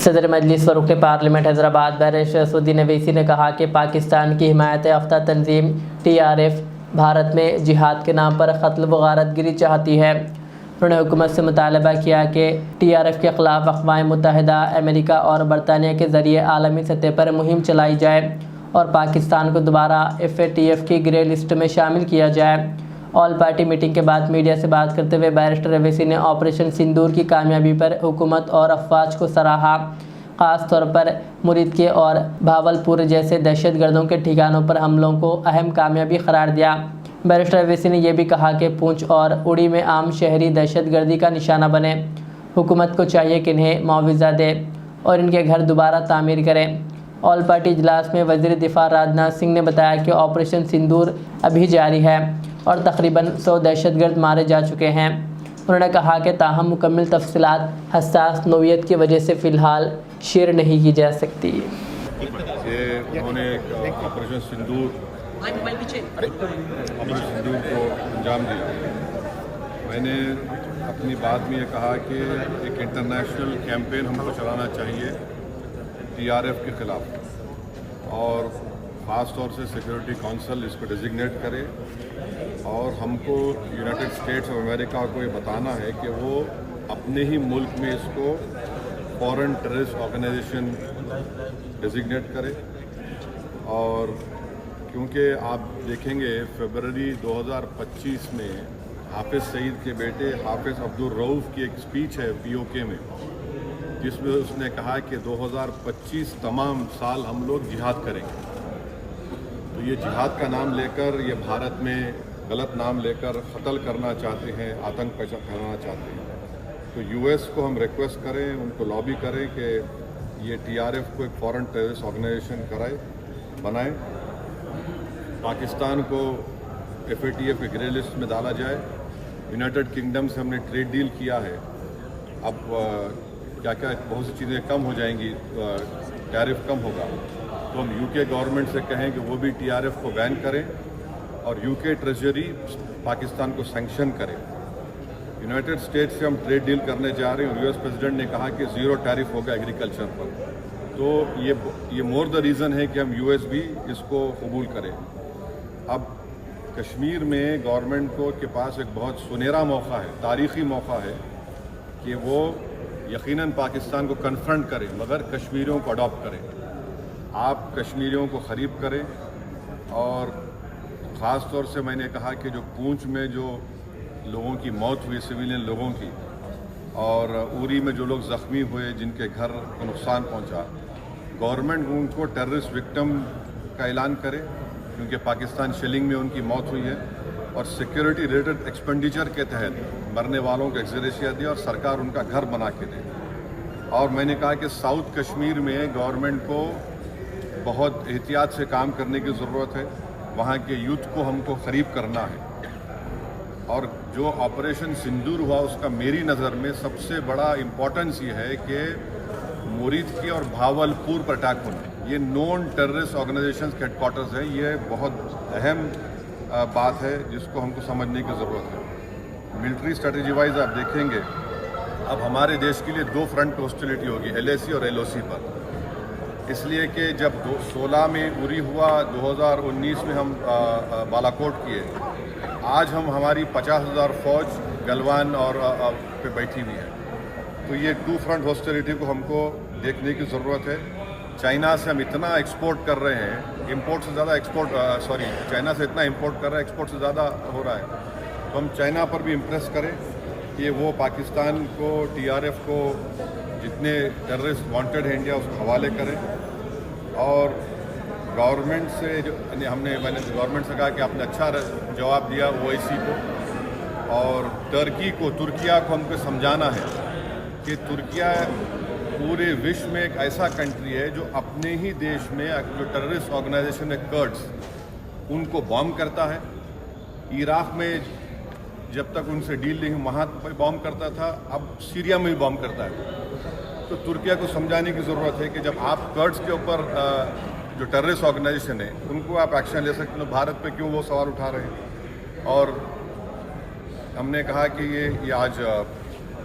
صدر مجلس و رکن پارلیمنٹ حیدرآباد بیرسٹر اسدالدین اویسی نے کہا کہ پاکستان کی حمایت یافتہ تنظیم TRF بھارت میں جہاد کے نام پر قتل و غارت گری چاہتی ہے۔ انہوں نے حکومت سے مطالبہ کیا کہ TRF کے خلاف اقوام متحدہ، امریکہ اور برطانیہ کے ذریعے عالمی سطح پر مہم چلائی جائے اور پاکستان کو دوبارہ FATF کی گرے لسٹ میں شامل کیا جائے۔ آل پارٹی میٹنگ کے بعد میڈیا سے بات کرتے ہوئے بیرسٹر اویسی نے آپریشن سندور کی کامیابی پر حکومت اور افواج کو سراہا، خاص طور پر مرید کے اور بھاولپور جیسے دہشت گردوں کے ٹھکانوں پر حملوں کو اہم کامیابی قرار دیا۔ بیرسٹر اویسی نے یہ بھی کہا کہ پونچھ اور اڑی میں عام شہری دہشت گردی کا نشانہ بنے، حکومت کو چاہیے کہ انہیں معاوضہ دے اور ان کے گھر دوبارہ تعمیر کرے۔ آل پارٹی اجلاس میں وزیر دفاع راجناتھ سنگھ نے بتایا کہ آپریشن سندور ابھی جاری ہے اور تقریباً 100 دہشت گرد مارے جا چکے ہیں۔ انہوں نے کہا کہ تاہم مکمل تفصیلات حساس نوعیت کی وجہ سے فی الحال شیئر نہیں کی جا سکتی۔ انہوں نے آپریشن سندور کو انجام دیا۔ میں نے اپنی بات میں یہ کہا کہ ایک انٹرنیشنل کیمپین ہم کو چلانا چاہیے TRF کے خلاف، اور خاص طور سے سیکورٹی کونسل اس کو ڈیزگنیٹ کرے، اور ہم کو یونائٹڈ اسٹیٹس آف امریکہ کو یہ بتانا ہے کہ وہ اپنے ہی ملک میں اس کو فورن ٹیررسٹ آرگنائزیشن ڈیزگنیٹ کرے۔ اور کیونکہ آپ دیکھیں گے فروری 2025 میں حافظ سعید کے بیٹے حافظ عبدالرؤف کی ایک اسپیچ ہے POK میں، جس میں اس نے کہا کہ 2025 تمام سال ہم لوگ جہاد کریں گے۔ تو یہ جہاد کا نام لے کر، یہ بھارت میں غلط نام لے کر قتل کرنا چاہتے ہیں، آتنک پھیلانا چاہتے ہیں۔ تو US کو ہم ریکویسٹ کریں، ان کو لابی کریں کہ یہ TRF کو ایک فورن ٹیررسٹ آرگنائزیشن بنائیں، پاکستان کو FATF کی گرے لسٹ میں ڈالا جائے۔ یونائٹڈ کنگڈم سے ہم نے ٹریڈ ڈیل کیا ہے، اب کیا بہت سی چیزیں کم ہو جائیں گی، ٹیرف کم ہوگا، تو ہم UK گورنمنٹ سے کہیں کہ وہ بھی TRF کو بین کریں اور UK ٹریجری پاکستان کو سینکشن کرے۔ یونائٹڈ اسٹیٹس سے ہم ٹریڈ ڈیل کرنے جا رہے ہیں اور US پریزیڈنٹ نے کہا کہ 0 ٹیرف ہوگا ایگریکلچر پر، تو یہ مور دا ریزن ہے کہ ہم US بھی اس کو قبول کریں۔ اب کشمیر میں گورنمنٹ کے پاس ایک بہت سنہرا موقع ہے، تاریخی موقع ہے کہ وہ یقیناً پاکستان کو کنفرنٹ کریں، مگر کشمیریوں کو اڈاپٹ کریں۔ آپ کشمیریوں کو قریب کریں، اور خاص طور سے میں نے کہا کہ جو پونچھ میں جو لوگوں کی موت ہوئی، سویلین لوگوں کی، اور اوری میں جو لوگ زخمی ہوئے، جن کے گھر کو نقصان پہنچا، گورنمنٹ ان کو ٹیررسٹ وکٹم کا اعلان کرے، کیونکہ پاکستان شیلنگ میں ان کی موت ہوئی ہے، اور سیکیورٹی ریلیٹڈ ایکسپینڈیچر کے تحت مرنے والوں کو ایکسگریشیا دے اور سرکار ان کا گھر بنا کے دے۔ اور میں نے کہا کہ ساؤتھ کشمیر میں گورنمنٹ کو بہت احتیاط سے کام کرنے کی ضرورت ہے، وہاں کے یوتھ کو ہم کو قریب کرنا ہے۔ اور جو آپریشن سندور ہوا، اس کا میری نظر میں سب سے بڑا امپورٹنس یہ ہے کہ مرید کی اور بھاولپور پر اٹیک ہونا، یہ نون ٹیررسٹ آرگنائزیشنز کے ہیڈ کوارٹرز ہیں، یہ بہت اہم بات ہے جس کو ہم کو سمجھنے کی ضرورت ہے۔ ملٹری اسٹریٹجی وائز آپ دیکھیں گے اب ہمارے دیش کے لیے 2 فرنٹ ہاسٹیلٹی ہوگی، LAC اور LOC پر، اس لیے کہ جب 2016 میں اوری ہوا، 2019 میں ہم بالاکوٹ کیے، آج ہماری 50,000 فوج گلوان اور پہ بیٹھی ہوئی ہے۔ تو یہ 2 فرنٹ ہاسٹیلٹی کو ہم کو دیکھنے کی ضرورت ہے۔ چائنا سے ہم اتنا ایکسپورٹ کر رہے ہیں، امپورٹ سے زیادہ چائنا سے اتنا امپورٹ کر رہے ہیں، ایکسپورٹ سے زیادہ ہو رہا ہے، تو ہم چائنا پر بھی امپریس کریں کہ وہ پاکستان کو، TRF کو، جتنے ٹیررسٹ وانٹیڈ ہیں انڈیا، اس کو حوالے کریں۔ اور گورنمنٹ سے میں نے گورنمنٹ سے کہا کہ آپ نے اچھا جواب دیا OIC کو، اور ترکیہ کو ہم کو سمجھانا ہے کہ ترکیہ پورے وشو میں ایک ایسا کنٹری ہے جو اپنے ہی دیش میں جو ٹیررسٹ آرگنائزیشن ہے کرڈز، ان کو بام کرتا ہے۔ عراق میں جب تک ان سے ڈیل نہیں وہاں بام کرتا تھا، اب سیریا میں بھی بام کرتا ہے۔ تو ترکیہ کو سمجھانے کی ضرورت ہے کہ جب آپ کرڈز کے اوپر جو ٹیررسٹ آرگنائزیشن ہے ان کو آپ ایکشن لے سکتے ہیں، بھارت پہ کیوں وہ سوال اٹھا رہے ہیں۔ اور ہم نے کہا کہ یہ آج